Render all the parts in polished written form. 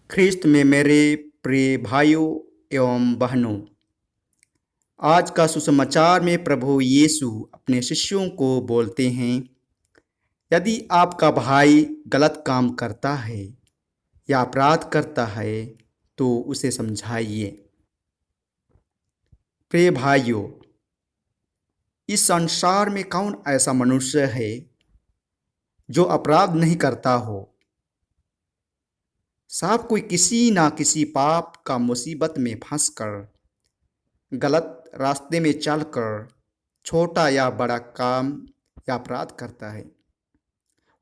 ख्रिस्त में मेरे प्रिय भाइयों एवं बहनों, आज का सुसमाचार में प्रभु यीशु अपने शिष्यों को बोलते हैं, यदि आपका भाई गलत काम करता है या अपराध करता है तो उसे समझाइए। प्रिय भाइयों, इस संसार में कौन ऐसा मनुष्य है जो अपराध नहीं करता हो। सब कोई किसी ना किसी पाप का मुसीबत में फंसकर, गलत रास्ते में चलकर छोटा या बड़ा काम या अपराध करता है।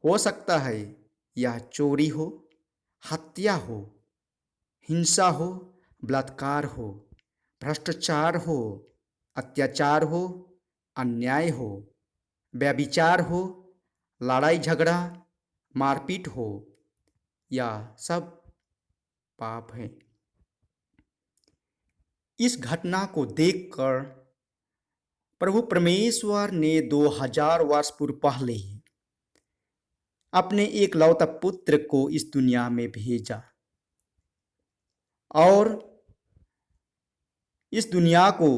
हो सकता है यह चोरी हो, हत्या हो, हिंसा हो, बलात्कार हो, भ्रष्टाचार हो, अत्याचार हो, अन्याय हो, व्यभिचार हो, लड़ाई झगड़ा, मारपीट हो, या सब पाप है। इस घटना को देखकर प्रभु परमेश्वर ने 2000 वर्ष पूर्व पहले ही अपने एक लौता पुत्र को इस दुनिया में भेजा और इस दुनिया को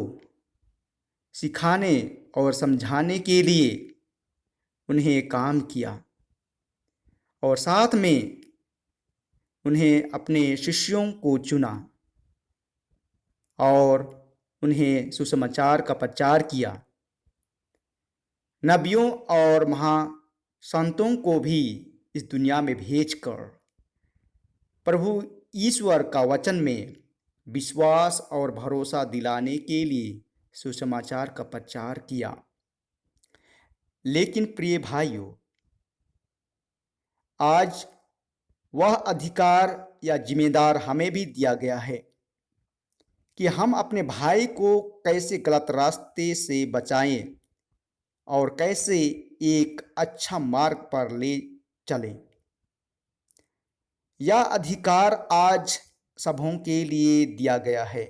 सिखाने और समझाने के लिए उन्हें काम किया और साथ में उन्हें अपने शिष्यों को चुना और उन्हें सुसमाचार का प्रचार किया। नबियों और महासंतों को भी इस दुनिया में भेजकर प्रभु ईश्वर का वचन में विश्वास और भरोसा दिलाने के लिए सुसमाचार का प्रचार किया। लेकिन प्रिय भाइयों, आज वह अधिकार या जिम्मेदार हमें भी दिया गया है कि हम अपने भाई को कैसे गलत रास्ते से बचाएं और कैसे एक अच्छा मार्ग पर ले चलें। यह अधिकार आज सबों के लिए दिया गया है,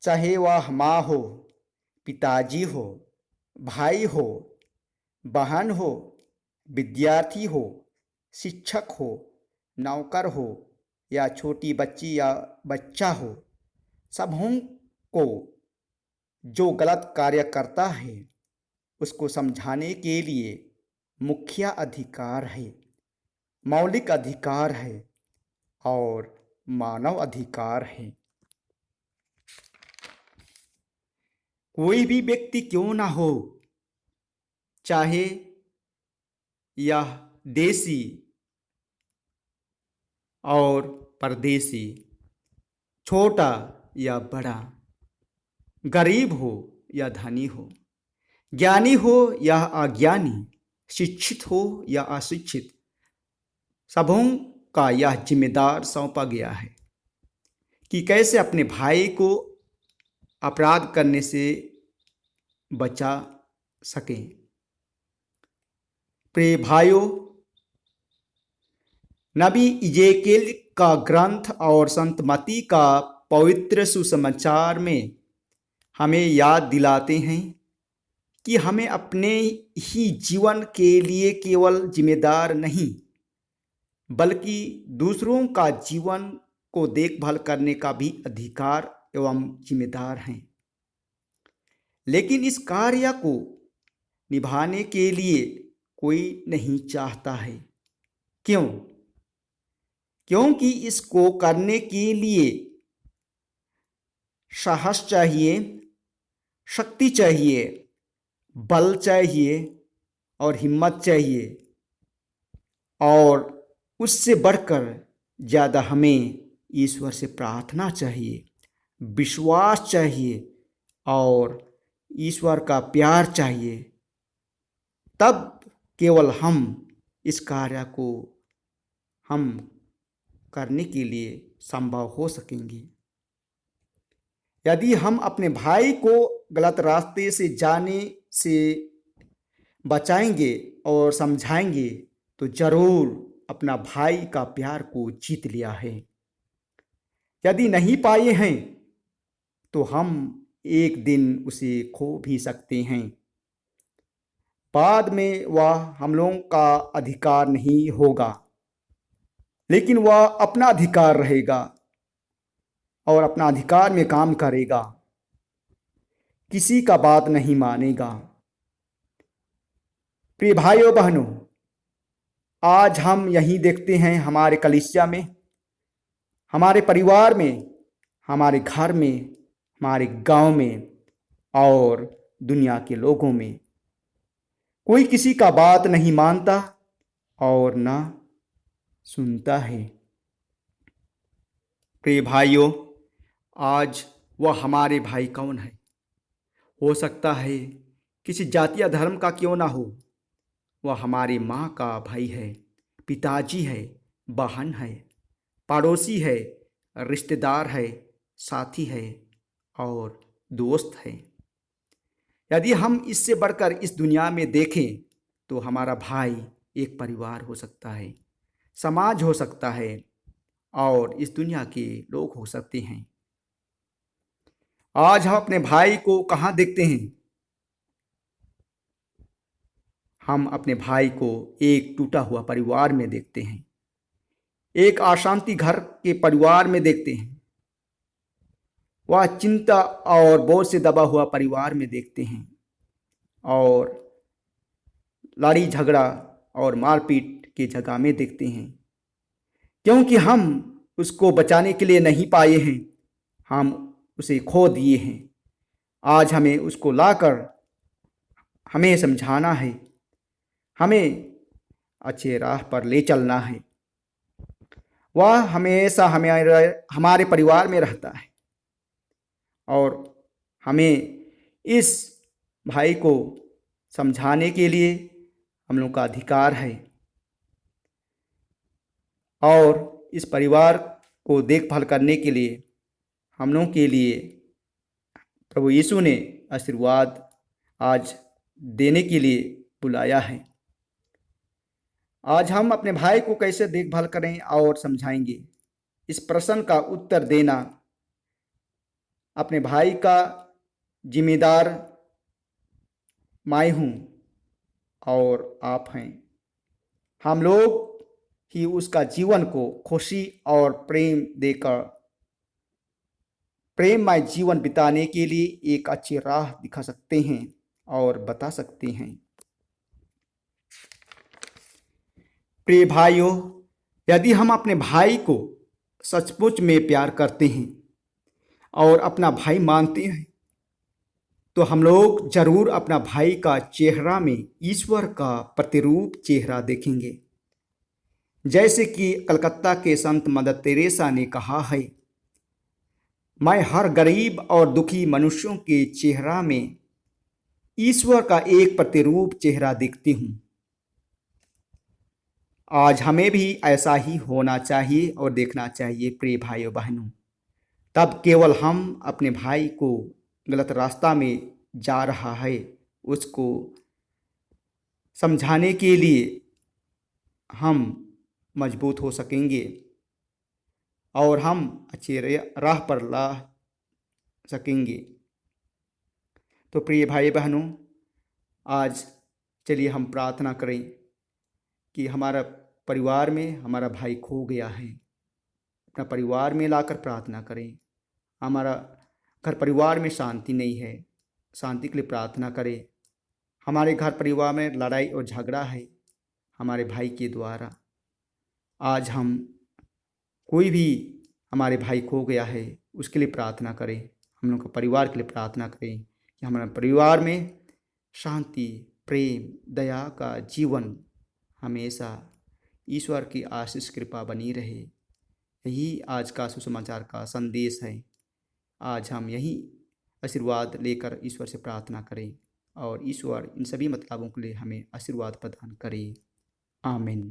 चाहे वह माँ हो, पिताजी हो, भाई हो, बहन हो, विद्यार्थी हो, शिक्षक हो, नौकर हो या छोटी बच्ची या बच्चा हो। सबों को जो गलत कार्य करता है उसको समझाने के लिए मुख्य अधिकार है, मौलिक अधिकार है और मानव अधिकार है। कोई भी व्यक्ति क्यों ना हो, चाहे यह देसी और परदेसी, छोटा या बड़ा, गरीब हो या धनी हो, ज्ञानी हो या अज्ञानी, शिक्षित हो या अशिक्षित, सबों का यह जिम्मेदार सौंपा गया है कि कैसे अपने भाई को अपराध करने से बचा सकें। प्रिय भाइयों, नबी इजेकेल का ग्रंथ और संत मत्ती का पवित्र सुसमाचार में हमें याद दिलाते हैं कि हमें अपने ही जीवन के लिए केवल जिम्मेदार नहीं, बल्कि दूसरों का जीवन को देखभाल करने का भी अधिकार एवं जिम्मेदार हैं। लेकिन इस कार्य को निभाने के लिए कोई नहीं चाहता है। क्यों? क्योंकि इसको करने के लिए साहस चाहिए, शक्ति चाहिए, बल चाहिए और हिम्मत चाहिए, और उससे बढ़कर ज़्यादा हमें ईश्वर से प्रार्थना चाहिए, विश्वास चाहिए और ईश्वर का प्यार चाहिए। तब केवल हम इस कार्य को हम करने के लिए संभव हो सकेंगे। यदि हम अपने भाई को गलत रास्ते से जाने से बचाएंगे और समझाएंगे तो जरूर अपना भाई का प्यार को जीत लिया है। यदि नहीं पाए हैं तो हम एक दिन उसे खो भी सकते हैं। बाद में वह हम लोगों का अधिकार नहीं होगा। लेकिन वह अपना अधिकार रहेगा और अपना अधिकार में काम करेगा, किसी का बात नहीं मानेगा। प्रिय भाइयों बहनों, आज हम यही देखते हैं हमारे कलीसिया में, हमारे परिवार में, हमारे घर में, हमारे गांव में और दुनिया के लोगों में कोई किसी का बात नहीं मानता और ना सुनता है। प्रिय भाइयों, आज वह हमारे भाई कौन है? हो सकता है किसी जाति या धर्म का क्यों ना हो, वह हमारी माँ का भाई है, पिताजी है, बहन है, पड़ोसी है, रिश्तेदार है, साथी है और दोस्त है। यदि हम इससे बढ़कर इस दुनिया में देखें तो हमारा भाई एक परिवार हो सकता है, समाज हो सकता है और इस दुनिया के लोग हो सकते हैं। आज हम अपने भाई को कहाँ देखते हैं? हम अपने भाई को एक टूटा हुआ परिवार में देखते हैं, एक अशांति घर के परिवार में देखते हैं, वह चिंता और बोझ से दबा हुआ परिवार में देखते हैं और लड़ाई झगड़ा और मारपीट की जगह में देखते हैं, क्योंकि हम उसको बचाने के लिए नहीं पाए हैं, हम उसे खो दिए हैं। आज हमें उसको लाकर हमें समझाना है, हमें अच्छे राह पर ले चलना है। वह हमेशा हमारे परिवार में रहता है और हमें इस भाई को समझाने के लिए हम लोग का अधिकार है और इस परिवार को देखभाल करने के लिए हम लोग के लिए प्रभु यीशु ने आशीर्वाद आज देने के लिए बुलाया है। आज हम अपने भाई को कैसे देखभाल करें और समझाएंगे, इस प्रश्न का उत्तर देना अपने भाई का जिम्मेदार मैं हूँ और आप हैं। हम लोग ही उसका जीवन को खुशी और प्रेम देकर प्रेममय जीवन बिताने के लिए एक अच्छी राह दिखा सकते हैं और बता सकते हैं। प्रिय भाइयों, यदि हम अपने भाई को सचमुच में प्यार करते हैं और अपना भाई मानते हैं तो हम लोग जरूर अपना भाई का चेहरा में ईश्वर का प्रतिरूप चेहरा देखेंगे। जैसे कि कलकत्ता के संत मदर तेरेसा ने कहा है, मैं हर गरीब और दुखी मनुष्यों के चेहरा में ईश्वर का एक प्रतिरूप चेहरा देखती हूँ। आज हमें भी ऐसा ही होना चाहिए और देखना चाहिए प्रिय भाइयों बहनों। तब केवल हम अपने भाई को गलत रास्ता में जा रहा है उसको समझाने के लिए हम मजबूत हो सकेंगे और हम अच्छे राह पर ला सकेंगे। तो प्रिय भाई बहनों, आज चलिए हम प्रार्थना करें कि हमारा परिवार में हमारा भाई खो गया है, अपना परिवार में लाकर प्रार्थना करें। हमारा घर परिवार में शांति नहीं है, शांति के लिए प्रार्थना करें। हमारे घर परिवार में लड़ाई और झगड़ा है हमारे भाई के द्वारा। आज हम कोई भी हमारे भाई खो गया है उसके लिए प्रार्थना करें, हम लोग का परिवार के लिए प्रार्थना करें कि हमारे परिवार में शांति, प्रेम, दया का जीवन हमेशा ईश्वर की आशीष कृपा बनी रहे। यही आज का सुसमाचार का संदेश है। आज हम यही आशीर्वाद लेकर ईश्वर से प्रार्थना करें और ईश्वर इन सभी मतलबों के लिए हमें आशीर्वाद प्रदान करे। आमीन।